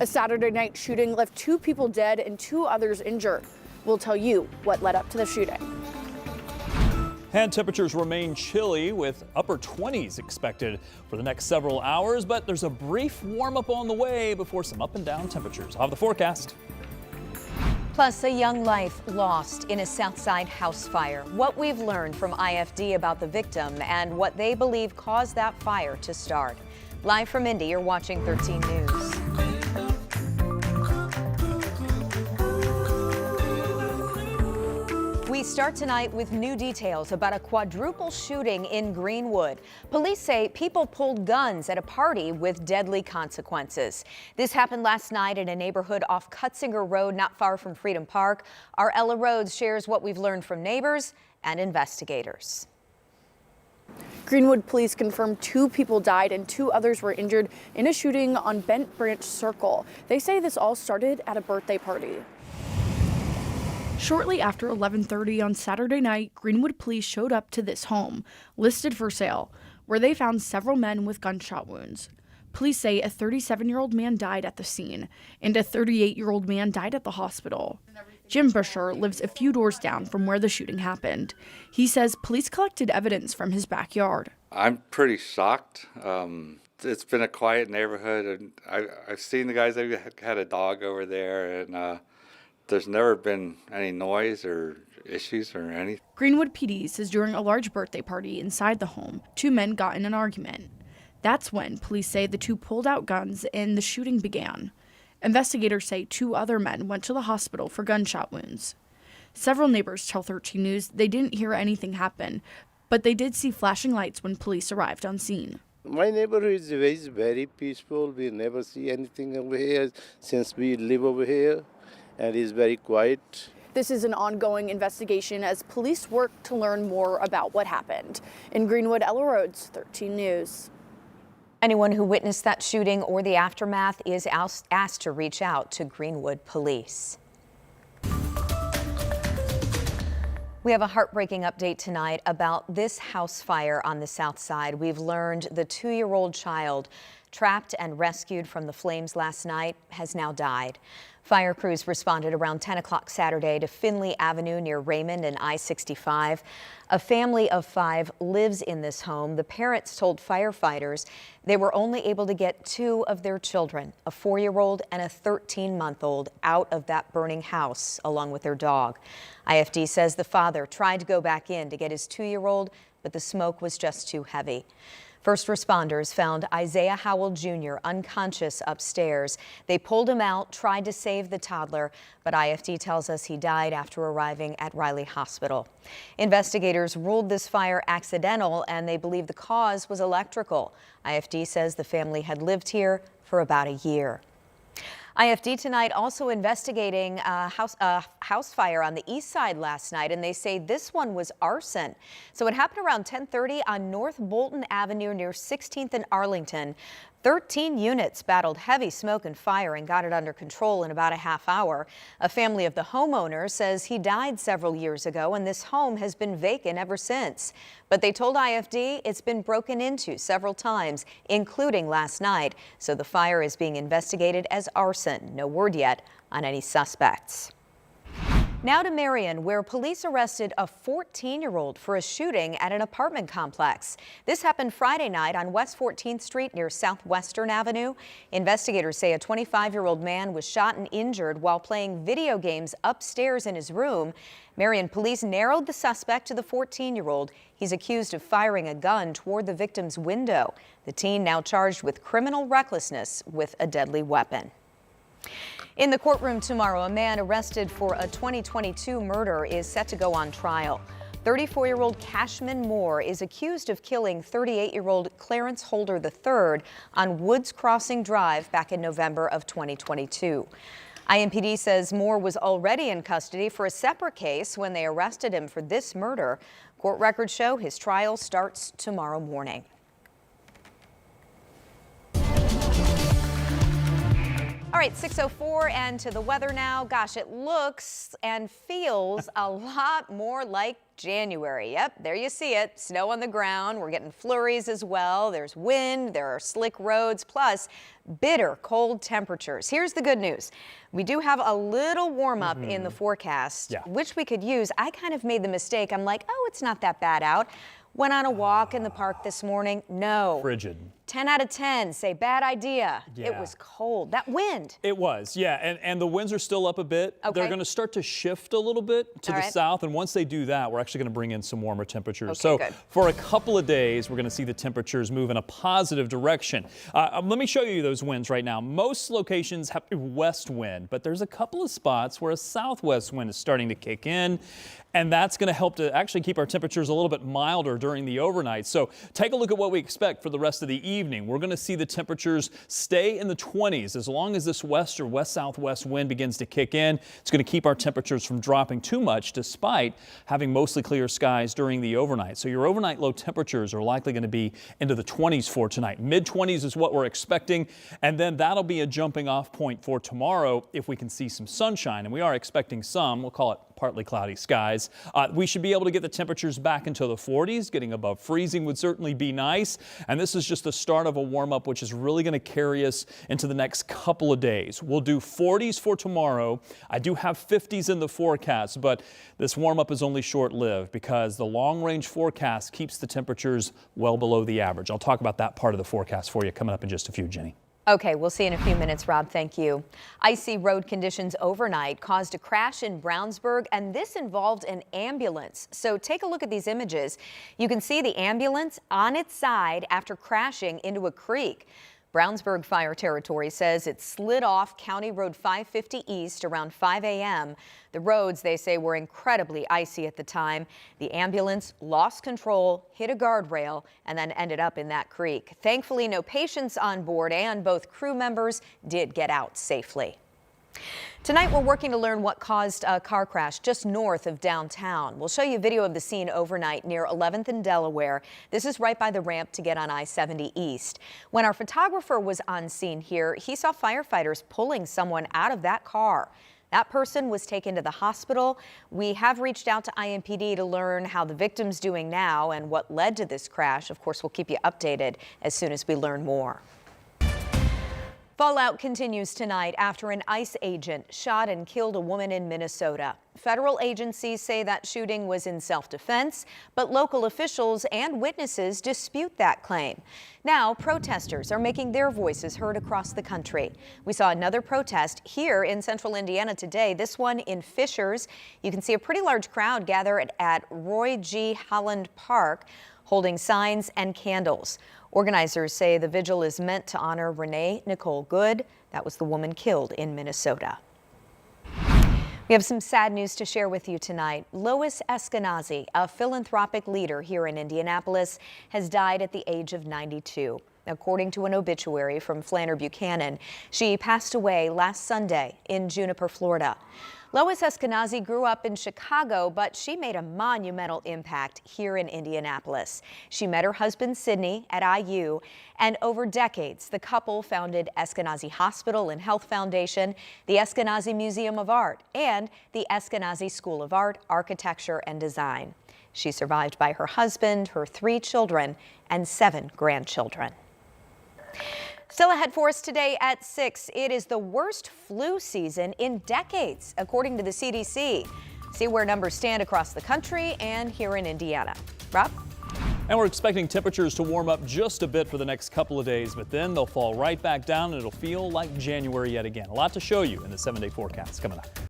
A Saturday night shooting left 2 people dead and 2 others injured. We'll tell you what led up to the shooting. And temperatures remain chilly with upper 20s expected for the next several hours, but there's a brief warm up on the way before some up and down temperatures. I'll have the forecast. Plus, a young life lost in a Southside house fire. What we've learned from IFD about the victim and what they believe caused that fire to start. Live from Indy, you're watching 13 News. We start tonight with new details about a quadruple shooting in Greenwood. Police say people pulled guns at a party with deadly consequences. This happened last night in a neighborhood off Cutzinger Road, not far from Freedom Park. Our Ella Rhodes shares what we've learned from neighbors and investigators. Greenwood police confirmed 2 people died and 2 others were injured in a shooting on Bent Branch Circle. They say this all started at a birthday party. Shortly after 11:30 on Saturday night, Greenwood police showed up to this home, listed for sale, where they found several men with gunshot wounds. Police say a 37-year-old man died at the scene, and a 38-year-old man died at the hospital. Jim Busher lives a few doors down from where the shooting happened. He says police collected evidence from his backyard. I'm pretty shocked. It's been a quiet neighborhood, and I've seen the guys. They've had a dog over there, and there's never been any noise or issues or anything. Greenwood PD says during a large birthday party inside the home, 2 men got in an argument. That's when police say the 2 pulled out guns and the shooting began. Investigators say 2 other men went to the hospital for gunshot wounds. Several neighbors tell 13 News they didn't hear anything happen, but they did see flashing lights when police arrived on scene. My neighborhood is very peaceful. We never see anything over here since we live over here. And it's very quiet. This is an ongoing investigation as police work to learn more about what happened. In Greenwood, Ella Rhodes, 13 News. Anyone who witnessed that shooting or the aftermath is asked to reach out to Greenwood Police. We have a heartbreaking update tonight about this house fire on the south side. We've learned the 2-year-old child trapped and rescued from the flames last night has now died. Fire crews responded around 10 o'clock Saturday to Finley Avenue near Raymond and I-65. A family of 5 lives in this home. The parents told firefighters they were only able to get 2 of their children, a 4-year-old and a 13-month-old, out of that burning house along with their dog. IFD says the father tried to go back in to get his 2-year-old, but the smoke was just too heavy. First responders found Isaiah Howell Jr. unconscious upstairs. They pulled him out, tried to save the toddler, but IFD tells us he died after arriving at Riley Hospital. Investigators ruled this fire accidental, and they believe the cause was electrical. IFD says the family had lived here for about a year. IFD tonight also investigating a house fire on the east side last night, and they say this one was arson. So it happened around 10:30 on North Bolton Avenue near 16th and Arlington. 13 units battled heavy smoke and fire and got it under control in about a half hour. A family of the homeowner says he died several years ago and this home has been vacant ever since. But they told IFD it's been broken into several times, including last night. So the fire is being investigated as arson. No word yet on any suspects. Now to Marion, where police arrested a 14-year-old for a shooting at an apartment complex. This happened Friday night on West 14th Street near Southwestern Avenue. Investigators say a 25-year-old man was shot and injured while playing video games upstairs in his room. Marion police narrowed the suspect to the 14-year-old. He's accused of firing a gun toward the victim's window. The teen now charged with criminal recklessness with a deadly weapon. In the courtroom tomorrow, a man arrested for a 2022 murder is set to go on trial. 34-year-old Cashman Moore is accused of killing 38-year-old Clarence Holder III on Woods Crossing Drive back in November of 2022. IMPD says Moore was already in custody for a separate case when they arrested him for this murder. Court records show his trial starts tomorrow morning. All right, 6:04 and to the weather now. Gosh, it looks and feels a lot more like January. Yep, there you see it. Snow on the ground. We're getting flurries as well. There's wind, there are slick roads, plus bitter cold temperatures. Here's the good news. We do have a little warm up in the forecast, which we could use. I kind of made the mistake. I'm like, oh, it's not that bad out. Went on a walk in the park this morning. No. Frigid. 10 out of 10 say bad idea. Yeah. It was cold. That wind. It was, yeah, and the winds are still up a bit. Okay. They're going to start to shift a little bit to the south, and once they do that, we're actually going to bring in some warmer temperatures. Okay, so good. For a couple of days, we're going to see the temperatures move in a positive direction. Let me show you those winds right now. Most locations have a west wind, but there's a couple of spots where a southwest wind is starting to kick in, and that's going to help to actually keep our temperatures a little bit milder during the overnight. So take a look at what we expect for the rest of the evening. We're going to see the temperatures stay in the 20s as long as this west or west-southwest wind begins to kick in. It's going to keep our temperatures from dropping too much despite having mostly clear skies during the overnight. So your overnight low temperatures are likely going to be into the 20s for tonight. Mid-20s is what we're expecting, and then that'll be a jumping off point for tomorrow if we can see some sunshine, and we are expecting some. We'll call it partly cloudy skies. We should be able to get the temperatures back into the 40s. Getting above freezing would certainly be nice. And this is just the start of a warm up, which is really going to carry us into the next couple of days. We'll do 40s for tomorrow. I do have 50s in the forecast, but this warm up is only short lived because the long range forecast keeps the temperatures well below the average. I'll talk about that part of the forecast for you coming up in just a few, Jenny. Okay, we'll see in a few minutes, Rob. Thank you. Icy road conditions overnight caused a crash in Brownsburg, and this involved an ambulance. So take a look at these images. You can see the ambulance on its side after crashing into a creek. Brownsburg Fire Territory says it slid off County Road 550 East around 5 a.m. The roads, they say, were incredibly icy at the time. The ambulance lost control, hit a guardrail, and then ended up in that creek. Thankfully, no patients on board, and both crew members did get out safely. Tonight, we're working to learn what caused a car crash just north of downtown. We'll show you video of the scene overnight near 11th and Delaware. This is right by the ramp to get on I-70 East. When our photographer was on scene here, he saw firefighters pulling someone out of that car. That person was taken to the hospital. We have reached out to IMPD to learn how the victim's doing now and what led to this crash. Of course, we'll keep you updated as soon as we learn more. Fallout continues tonight after an ICE agent shot and killed a woman in Minnesota. Federal agencies say that shooting was in self-defense, but local officials and witnesses dispute that claim. Now, protesters are making their voices heard across the country. We saw another protest here in central Indiana today, this one in Fishers. You can see a pretty large crowd gathered at Roy G. Holland Park, holding signs and candles. Organizers say the vigil is meant to honor Renee Nicole Good. That was the woman killed in Minnesota. We have some sad news to share with you tonight. Lois Eskenazi, a philanthropic leader here in Indianapolis, has died at the age of 92. According to an obituary from Flanner Buchanan, she passed away last Sunday in Juniper, Florida. Lois Eskenazi grew up in Chicago, but she made a monumental impact here in Indianapolis. She met her husband, Sidney, at IU, and over decades, the couple founded Eskenazi Hospital and Health Foundation, the Eskenazi Museum of Art, and the Eskenazi School of Art, Architecture, and Design. She's survived by her husband, her 3 children, and 7 grandchildren. Still ahead for us today at 6, it is the worst flu season in decades, according to the CDC. See where numbers stand across the country and here in Indiana. Rob? And we're expecting temperatures to warm up just a bit for the next couple of days, but then they'll fall right back down and it'll feel like January yet again. A lot to show you in the 7-day forecast coming up.